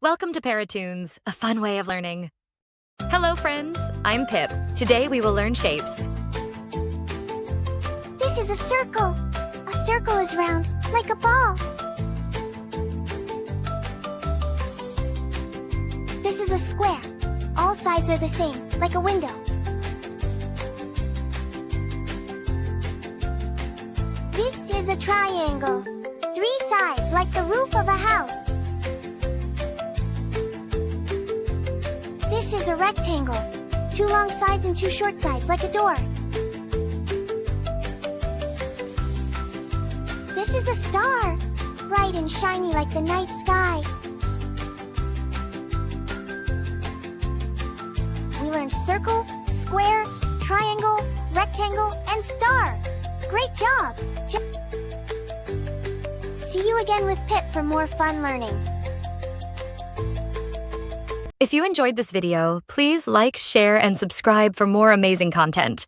Welcome to Parrotoonz, a fun way of learning. Hello friends, I'm Pip. Today we will learn shapes. This is a circle. A circle is round, like a ball. This is a square. All sides are the same, like a window. This is a triangle. 3 sides, like the roof of a house. This is a rectangle. 2 long sides and 2 short sides, like a door. This is a star, bright and shiny like the night sky. We learned circle, square, triangle, rectangle, and star. Great job! See you again with Pip for more fun learning. If you enjoyed this video, please like, share, and subscribe for more amazing content.